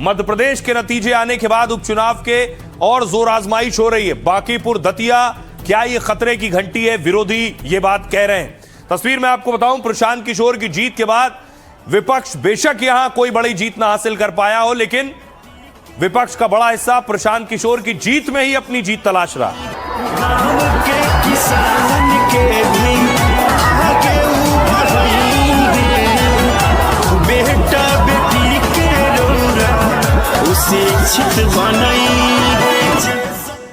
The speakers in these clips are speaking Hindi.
मध्य प्रदेश के नतीजे आने के बाद उपचुनाव के और जोर आजमाइश हो रही है। बांकीपुर दतिया, क्या ये खतरे की घंटी है? विरोधी ये बात कह रहे हैं। तस्वीर में आपको बताऊं, प्रशांत किशोर की जीत के बाद विपक्ष बेशक यहां कोई बड़ी जीत ना हासिल कर पाया हो, लेकिन विपक्ष का बड़ा हिस्सा प्रशांत किशोर की जीत में ही अपनी जीत तलाश रहा।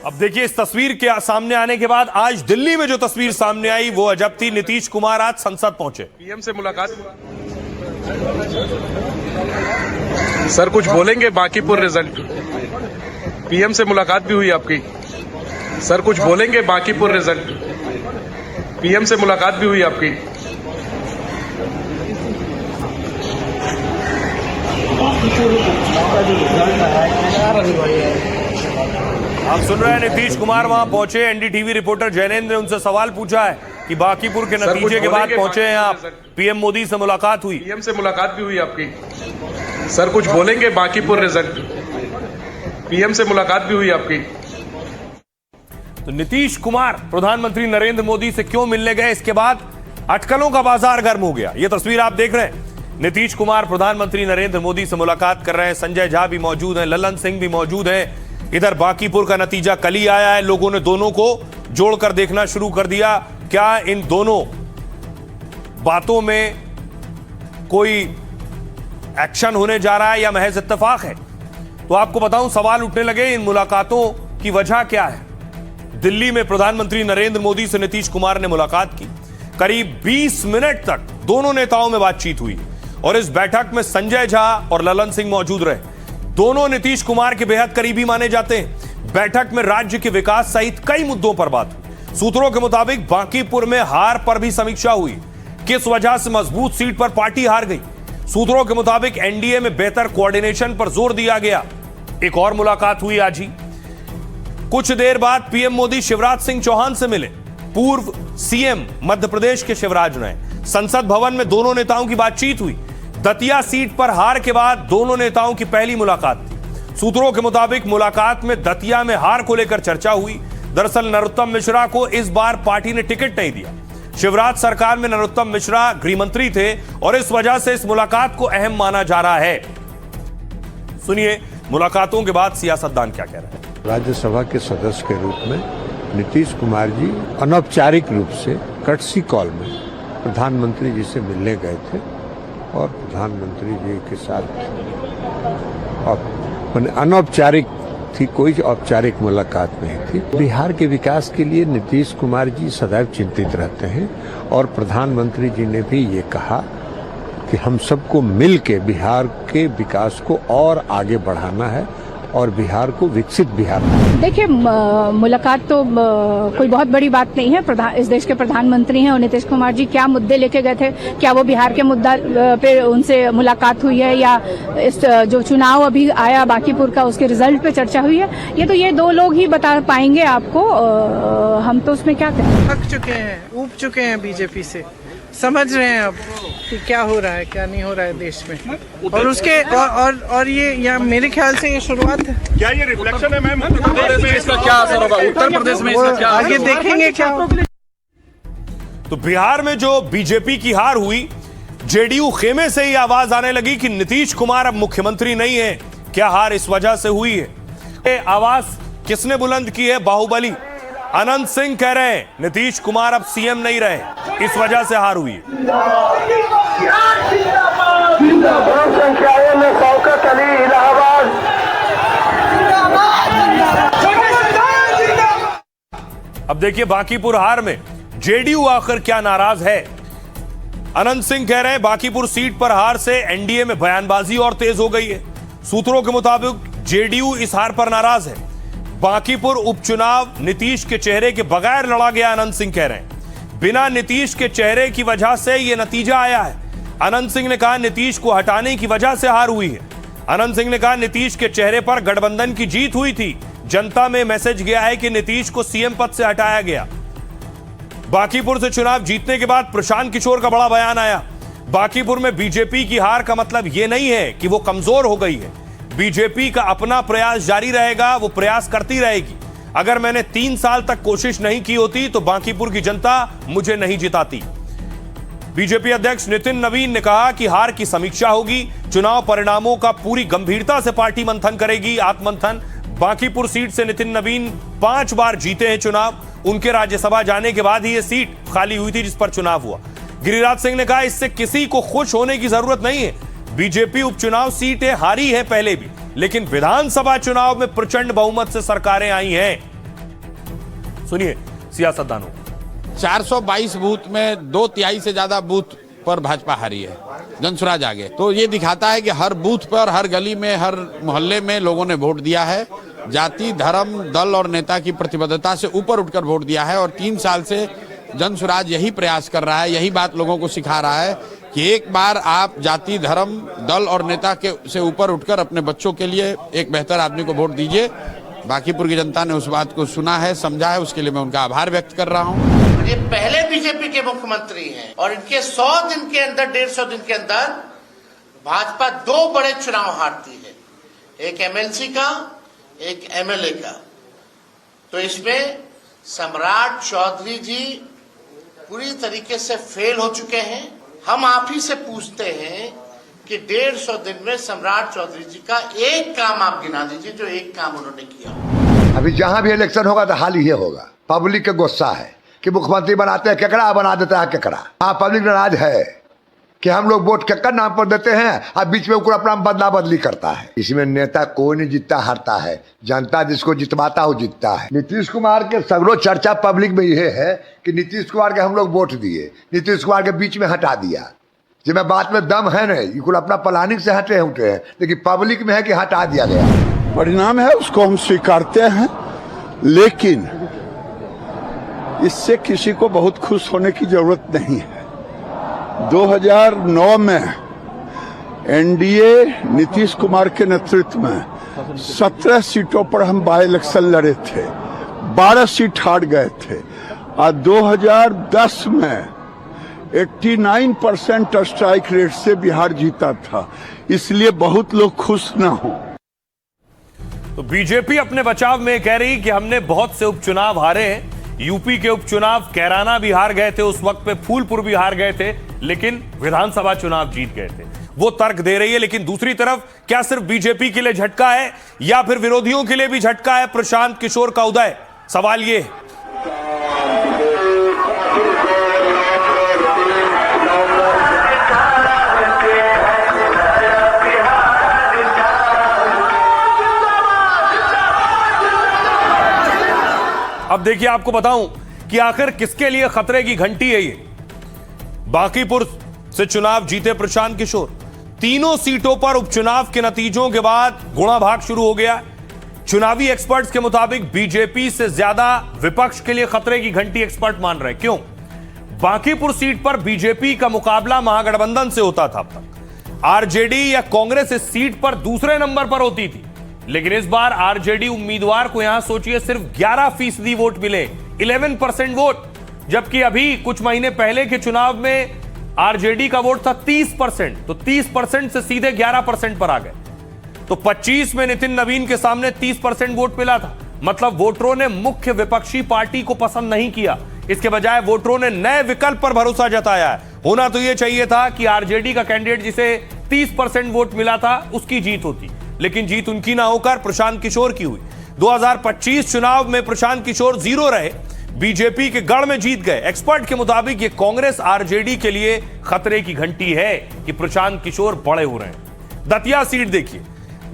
अब देखिए, इस तस्वीर के सामने आने के बाद आज दिल्ली में जो तस्वीर सामने आई वो अजब थी। नीतीश कुमार आज संसद पहुंचे। पीएम से मुलाकात। सर कुछ बोलेंगे बांकीपुर रिजल्ट? पीएम से मुलाकात भी हुई आपकी? सर कुछ बोलेंगे बांकीपुर रिजल्ट? पीएम से मुलाकात भी हुई आपकी? आप सुन रहे हैं, नीतीश कुमार वहां पहुंचे। एनडीटीवी रिपोर्टर जैनेंद्र ने उनसे सवाल पूछा है कि बांकीपुर के नतीजे के बाद पहुंचे हैं आप, पीएम मोदी से मुलाकात हुई? पीएम से मुलाकात भी हुई आपकी? सर कुछ बोलेंगे बांकीपुर रिजल्ट? पीएम से मुलाकात भी हुई आपकी? तो नीतीश कुमार प्रधानमंत्री नरेंद्र मोदी से क्यों मिलने गए, इसके बाद अटकलों का बाजार गर्म हो गया। यह तस्वीर आप देख रहे हैं। नीतीश कुमार प्रधानमंत्री नरेंद्र मोदी से मुलाकात कर रहे हैं। संजय झा भी मौजूद हैं, ललन सिंह भी मौजूद हैं। इधर बांकीपुर का नतीजा कल ही आया है। लोगों ने दोनों को जोड़कर देखना शुरू कर दिया। क्या इन दोनों बातों में कोई एक्शन होने जा रहा है या महज इत्तेफाक है? तो आपको बताऊं, सवाल उठने लगे इन मुलाकातों की वजह क्या है। दिल्ली में प्रधानमंत्री नरेंद्र मोदी से नीतीश कुमार ने मुलाकात की। करीब 20 मिनट तक दोनों नेताओं में बातचीत हुई और इस बैठक में संजय झा और ललन सिंह मौजूद रहे। दोनों नीतीश कुमार के बेहद करीबी माने जाते हैं। बैठक में राज्य के विकास सहित कई मुद्दों पर बात हुई। सूत्रों के मुताबिक बांकीपुर में हार पर भी समीक्षा हुई। किस वजह से मजबूत सीट पर पार्टी हार गई? सूत्रों के मुताबिक एनडीए में बेहतर कोऑर्डिनेशन पर जोर दिया गया। एक और मुलाकात हुई आज ही। कुछ देर बाद पीएम मोदी शिवराज सिंह चौहान से मिले। पूर्व सीएम मध्य प्रदेश के शिवराज ने संसद भवन में दोनों नेताओं की बातचीत हुई। दतिया सीट पर हार के बाद दोनों नेताओं की पहली मुलाकात थी। सूत्रों के मुताबिक मुलाकात में दतिया में हार को लेकर चर्चा हुई। दरअसल नरोत्तम मिश्रा को इस बार पार्टी ने टिकट नहीं दिया। शिवराज सरकार में नरोत्तम मिश्रा गृह मंत्री थे और इस वजह से इस मुलाकात को अहम माना जा रहा है। सुनिए मुलाकातों के बाद सियासतदान क्या कह रहे हैं। राज्यसभा के सदस्य के रूप में नीतीश कुमार जी अनौपचारिक रूप से कर्टसी कॉल में प्रधानमंत्री जी से मिलने गए थे और प्रधानमंत्री जी के साथ अनौपचारिक थी, कोई औपचारिक मुलाकात नहीं थी। बिहार के विकास के लिए नीतीश कुमार जी सदैव चिंतित रहते हैं और प्रधानमंत्री जी ने भी ये कहा कि हम सबको मिल के बिहार के विकास को और आगे बढ़ाना है और बिहार को विकसित बिहार। देखिए, मुलाकात तो कोई बहुत बड़ी बात नहीं है। इस देश के प्रधानमंत्री हैं और नीतीश कुमार जी क्या मुद्दे लेके गए थे, क्या वो बिहार के मुद्दा पे उनसे मुलाकात हुई है या इस जो चुनाव अभी आया बांकीपुर का उसके रिजल्ट पे चर्चा हुई है, ये दो लोग ही बता पाएंगे आपको। हम तो उसमें क्या कहें। थक चुके हैं, ऊब चुके हैं बीजेपी से। समझ रहे हैं अब कि क्या हो रहा है, क्या नहीं हो रहा है देश में। और उसके और ये मेरे ख्याल से ये शुरुआत है। क्या ये रिफ्लेक्शन है मैम? उत्तर प्रदेश में इसका क्या असर होगा? उत्तर प्रदेश में इसका क्या आगे देखेंगे क्या होगा। तो बिहार में जो बीजेपी की हार हुई, जेडीयू खेमे से ही आवाज आने लगी कि नीतीश कुमार अब मुख्यमंत्री नहीं है। क्या हार इस वजह से हुई है? आवाज किसने बुलंद की है? बाहुबली अनंत सिंह कह रहे हैं नीतीश कुमार अब सीएम नहीं रहे, इस वजह से हार हुई। अब देखिए बांकीपुर हार में जेडीयू आखिर क्या नाराज है। अनंत सिंह कह रहे हैं बांकीपुर सीट पर हार से एनडीए में बयानबाजी और तेज हो गई है। सूत्रों के मुताबिक जेडीयू इस हार पर नाराज है। बांकीपुर उपचुनाव नीतीश के चेहरे के बगैर लड़ा गया, अनंत सिंह कह रहे हैं। बिना नीतीश के चेहरे की वजह से यह नतीजा आया है। अनंत सिंह ने कहा नीतीश को हटाने की वजह से हार हुई है। अनंत सिंह ने कहा नीतीश के चेहरे पर गठबंधन की जीत हुई थी। जनता में मैसेज गया है कि नीतीश को सीएम पद से हटाया गया। बांकीपुर से चुनाव जीतने के बाद प्रशांत किशोर का बड़ा बयान आया। बांकीपुर में बीजेपी की हार का मतलब यह नहीं है कि वो कमजोर हो गई है। बीजेपी का अपना प्रयास जारी रहेगा, वो प्रयास करती रहेगी। अगर मैंने 3 साल तक कोशिश नहीं की होती तो बांकीपुर की जनता मुझे नहीं जिताती। बीजेपी अध्यक्ष नितिन नवीन ने कहा कि हार की समीक्षा होगी, चुनाव परिणामों का पूरी गंभीरता से पार्टी मंथन करेगी। आत्ममंथन। बांकीपुर सीट से नितिन नवीन 5 बार जीते हैं चुनाव। उनके राज्यसभा जाने के बाद ही यह सीट खाली हुई थी जिस पर चुनाव हुआ। गिरिराज सिंह ने कहा इससे किसी को खुश होने की जरूरत नहीं है। बीजेपी उपचुनाव सीटें हारी है पहले भी, लेकिन विधानसभा चुनाव में प्रचंड बहुमत से सरकारें आई हैं। सुनिए सियासतदानों। 422 बूथ में 2/3 से ज्यादा बूथ पर भाजपा हारी है, जनसुराज आगे। तो ये दिखाता है कि हर बूथ पर, हर गली में, हर मोहल्ले में लोगों ने वोट दिया है। जाति, धर्म, दल और नेता की प्रतिबद्धता से ऊपर उठकर वोट दिया है। और 3 साल से जनसुराज यही प्रयास कर रहा है, यही बात लोगों को सिखा रहा है कि एक बार आप जाति, धर्म, दल और नेता के से ऊपर उठकर अपने बच्चों के लिए एक बेहतर आदमी को वोट दीजिए। बांकीपुर की जनता ने उस बात को सुना है, समझा है, उसके लिए मैं उनका आभार व्यक्त कर रहा हूँ। ये पहले बीजेपी के मुख्यमंत्री हैं और इनके 100 दिन के अंदर, 150 दिन के अंदर भाजपा 2 बड़े चुनाव हारती है, एक एमएलसी का, एक एमएलए का। तो इसमें सम्राट चौधरी जी पूरी तरीके से फेल हो चुके हैं। हम आप ही से पूछते हैं कि 150 दिन में सम्राट चौधरी जी का एक काम आप गिना दीजिए, जो एक काम उन्होंने किया। अभी जहां भी इलेक्शन होगा तो हाल ही होगा। पब्लिक का गुस्सा है कि मुख्यमंत्री बनाते हैं केकड़ा, बना देता है केकड़ा। हाँ, पब्लिक नाराज है कि हम लोग वोट केकर नाम पर देते हैं और बीच में ऊपर अपना बदला बदली करता है। इसमें नेता कोई नहीं जीतता, हारता है। जनता जिसको जितवाता हो जीतता है। नीतीश कुमार के सगरों चर्चा पब्लिक में यह है कि नीतीश कुमार के हम लोग वोट दिए, नीतीश कुमार के बीच में हटा दिया। जिसमें बात में दम है नहीं, ये कुल अपना प्लानिंग से हटे उठे हैं, लेकिन पब्लिक में है कि हटा दिया गया। परिणाम है उसको हम स्वीकारते हैं, लेकिन इससे किसी को बहुत खुश होने की जरूरत नहीं है। 2009 में एनडीए नीतीश कुमार के नेतृत्व में 17 सीटों पर हम बाई इलेक्शन लड़े थे, 12 सीट हार गए थे। और 2010 में 89% स्ट्राइक रेट से बिहार जीता था, इसलिए बहुत लोग खुश ना हो। तो बीजेपी अपने बचाव में कह रही कि हमने बहुत से उपचुनाव हारे हैं। यूपी के उपचुनाव कैराना भी हार गए थे, उस वक्त पे फूलपुर भी हार गए थे, लेकिन विधानसभा चुनाव जीत गए थे। वो तर्क दे रही है। लेकिन दूसरी तरफ क्या सिर्फ बीजेपी के लिए झटका है या फिर विरोधियों के लिए भी झटका है प्रशांत किशोर का उदय? सवाल ये है। अब देखिए, आपको बताऊं कि आखिर किसके लिए खतरे की घंटी है ये। बांकीपुर से चुनाव जीते प्रशांत किशोर। तीनों सीटों पर उपचुनाव के नतीजों के बाद गुणा भाग शुरू हो गया। चुनावी एक्सपर्ट्स के मुताबिक बीजेपी से ज्यादा विपक्ष के लिए खतरे की घंटी एक्सपर्ट मान रहे हैं। क्यों? बांकीपुर सीट पर बीजेपी का मुकाबला महागठबंधन से होता था अब तक। आरजेडी या कांग्रेस इस सीट पर दूसरे नंबर पर होती थी, लेकिन इस बार आरजेडी उम्मीदवार को यहां सोचिए सिर्फ 11% वोट मिले, 11% वोट, जबकि अभी कुछ महीने पहले के चुनाव में आरजेडी का वोट था 30%। तो 30% से सीधे 11% पर आ गए। तो 25 में नितिन नवीन के सामने 30% वोट मिला था। मतलब वोटरों ने मुख्य विपक्षी पार्टी को पसंद नहीं किया, इसके बजाय वोटरों ने नए विकल्प पर भरोसा जताया है। होना तो यह चाहिए था कि आरजेडी का कैंडिडेट जिसे 30% वोट मिला था उसकी जीत होती, लेकिन जीत उनकी ना होकर प्रशांत किशोर की हुई। 2025 चुनाव में प्रशांत किशोर 0 रहे, बीजेपी के गढ़ में जीत गए। एक्सपर्ट के मुताबिक ये कांग्रेस आरजेडी के लिए खतरे की घंटी है कि प्रशांत किशोर बड़े हो रहे हैं। दतिया सीट देखिए।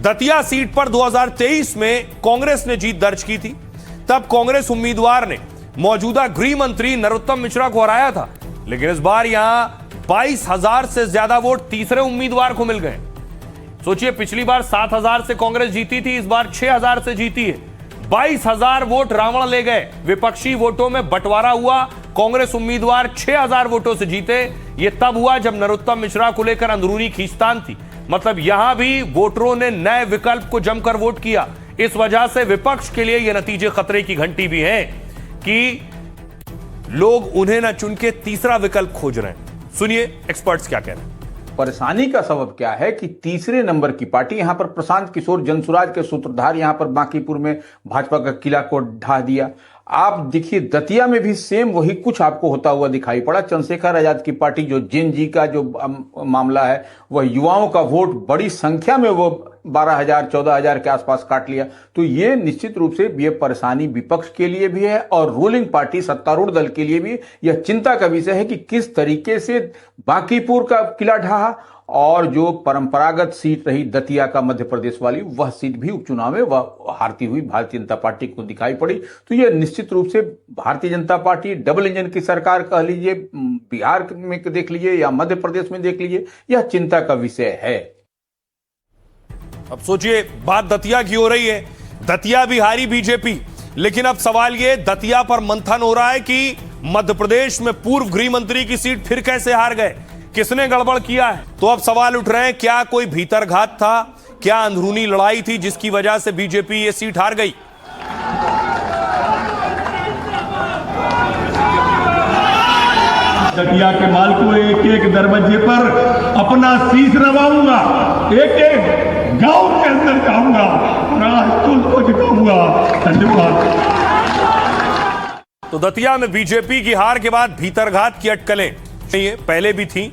दतिया सीट पर 2023 में कांग्रेस ने जीत दर्ज की थी। तब कांग्रेस उम्मीदवार ने मौजूदा गृह मंत्री नरोत्तम मिश्रा को हराया था, लेकिन इस बार यहां 22,000 से ज्यादा वोट तीसरे उम्मीदवार को मिल गए। सोचिए, पिछली बार 7,000 से कांग्रेस जीती थी, इस बार 6,000 से जीती है। 22,000 वोट रावण ले गए। विपक्षी वोटों में बंटवारा हुआ। कांग्रेस उम्मीदवार 6,000 वोटों से जीते। यह तब हुआ जब नरोत्तम मिश्रा को लेकर अंदरूनी खींचतान थी। मतलब यहां भी वोटरों ने नए विकल्प को जमकर वोट किया। इस वजह से विपक्ष के लिए यह नतीजे खतरे की घंटी भी हैं कि लोग उन्हें न चुन के तीसरा विकल्प खोज रहे हैं। सुनिए एक्सपर्ट्स क्या कह रहे हैं। परेशानी का सबब क्या है कि तीसरे नंबर की पार्टी यहां पर प्रशांत किशोर जनसुराज के सूत्रधार यहां पर बांकीपुर में भाजपा का किला को ढा दिया। आप देखिए दतिया में भी सेम वही कुछ आपको होता हुआ दिखाई पड़ा। चंद्रशेखर आजाद की पार्टी जो जेन जी का जो मामला है वह युवाओं का वोट बड़ी संख्या में वो 12,000 14,000 के आसपास काट लिया। तो ये निश्चित रूप से ये परेशानी विपक्ष के लिए भी है और रूलिंग पार्टी सत्तारूढ़ दल के लिए भी यह चिंता का विषय है कि किस तरीके से बांकीपुर का किला ढहा और जो परंपरागत सीट रही दतिया का मध्य प्रदेश वाली वह सीट भी उपचुनाव में वह हारती हुई भारतीय जनता पार्टी को दिखाई पड़ी। तो यह निश्चित रूप से Bharatiya Janata party double engine की सरकार कह लीजिए, बिहार में देख लीजिए या मध्य प्रदेश में देख लीजिए, यह चिंता का विषय है। अब सोचिए बात दतिया की हो रही है, दतिया भी हारी बीजेपी, लेकिन अब सवाल ये दतिया पर मंथन हो रहा है कि मध्य प्रदेश में पूर्व गृह मंत्री की सीट फिर कैसे हार गए, किसने गड़बड़ किया है। तो अब सवाल उठ रहे हैं, क्या कोई भीतरघात था, क्या अंदरूनी लड़ाई थी जिसकी वजह से बीजेपी ये सीट हार गई। दतिया के माल को एक एक दरवाजे पर अपना शीश नवाऊंगा, एक एक गांव के अंदर जाऊंगा और आज को जिताऊंगा। धन्यवाद। तो दतिया में बीजेपी की हार के बाद भीतरघात की अटकलें पहले भी थी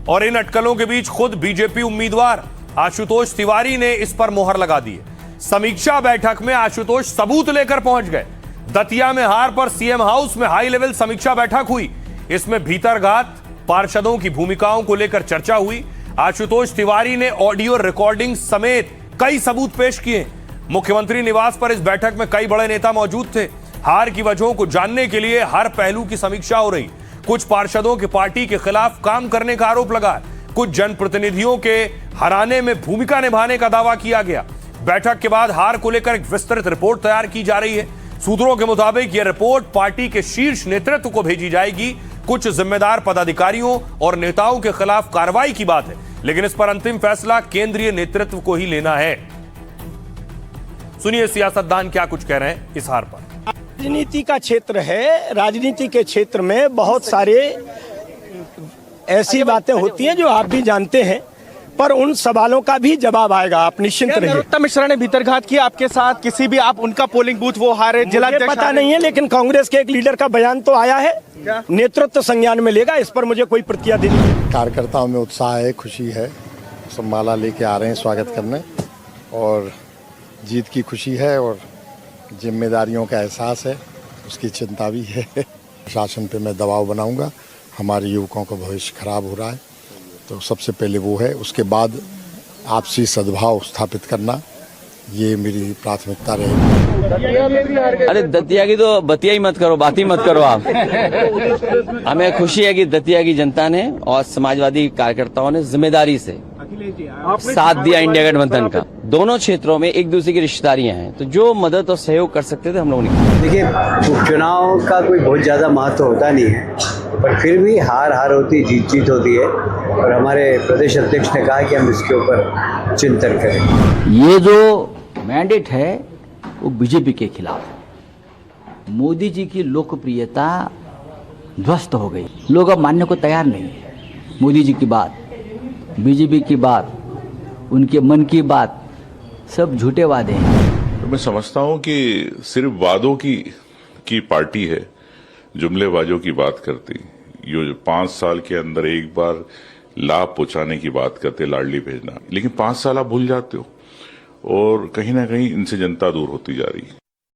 और इन अटकलों के बीच खुद बीजेपी उम्मीदवार आशुतोष तिवारी ने इस पर मोहर लगा दी है। समीक्षा बैठक में आशुतोष सबूत लेकर पहुंच गए। दतिया में हार पर सीएम हाउस में हाई लेवल समीक्षा बैठक हुई। इसमें भीतरघात, पार्षदों की भूमिकाओं को लेकर चर्चा हुई। आशुतोष तिवारी ने ऑडियो रिकॉर्डिंग समेत कई सबूत पेश किए। मुख्यमंत्री निवास पर इस बैठक में कई बड़े नेता मौजूद थे। हार की वजहों को जानने के लिए हर पहलू की समीक्षा हो रही। कुछ पार्षदों के पार्टी के खिलाफ काम करने का आरोप लगा, कुछ जनप्रतिनिधियों के हराने में भूमिका निभाने का दावा किया गया। बैठक के बाद हार को लेकर एक विस्तृत रिपोर्ट तैयार की जा रही है। सूत्रों के मुताबिक यह रिपोर्ट पार्टी के शीर्ष नेतृत्व को भेजी जाएगी। कुछ जिम्मेदार पदाधिकारियों और नेताओं के खिलाफ कार्रवाई की बात है, लेकिन इस पर अंतिम फैसला केंद्रीय नेतृत्व को ही लेना है। सुनिए सियासतदान क्या कुछ कह रहे हैं इस हार पर। राजनीति का क्षेत्र है, राजनीति के क्षेत्र में बहुत सारे ऐसी बातें होती हैं जो आप भी जानते हैं, पर उन सवालों का भी जवाब आएगा, आप निश्चिंत रहिए। नरोत्तम मिश्रा ने भीतरघात किया आपके साथ, किसी भी आप उनका पोलिंग बूथ वो हारे, जिला मुझे पता नहीं है, लेकिन कांग्रेस के एक लीडर का बयान तो आया है, नेतृत्व संज्ञान में लेगा, इस पर मुझे कोई प्रतिक्रिया देनी है। कार्यकर्ताओं में उत्साह है, खुशी है, सब माला लेके आ रहे हैं स्वागत करने और जीत की खुशी है और जिम्मेदारियों का एहसास है, उसकी चिंता भी है। प्रशासन पे मैं दबाव बनाऊंगा, हमारे युवकों का भविष्य खराब हो रहा है, तो सबसे पहले वो है, उसके बाद आपसी सद्भाव स्थापित करना, ये मेरी प्राथमिकता रहेगी। अरे दतिया की तो बतिया ही मत करो, बात ही मत करो आप। हमें खुशी है कि दतिया की जनता ने और समाजवादी कार्यकर्ताओं ने जिम्मेदारी से साथ दिया इंडिया गठबंधन का। दोनों क्षेत्रों में एक दूसरे की रिश्तेदारियां हैं, तो जो मदद और सहयोग कर सकते थे हम लोगों ने। देखिए, उपचुनाव का कोई बहुत ज्यादा महत्व होता नहीं है, पर फिर भी हार हार होती, जीत जीत होती है और हमारे प्रदेश अध्यक्ष ने कहा कि हम इसके ऊपर चिंतन करें। ये जो मैंडेट है वो बीजेपी के खिलाफ है। मोदी जी की लोकप्रियता ध्वस्त हो गई, लोग अब मानने को तैयार नहीं है। मोदी जी की बात, बीजेपी की बात, उनके मन की बात सब झूठे वादे हैं। तो मैं समझता हूं कि सिर्फ वादों की पार्टी है, जुमलेबाजों की बात करती। ये 5 साल के अंदर एक बार लाभ पहुंचाने की बात करते, लाडली भेजना, लेकिन 5 साल आप भूल जाते हो और कहीं ना कहीं इनसे जनता दूर होती जा रही है।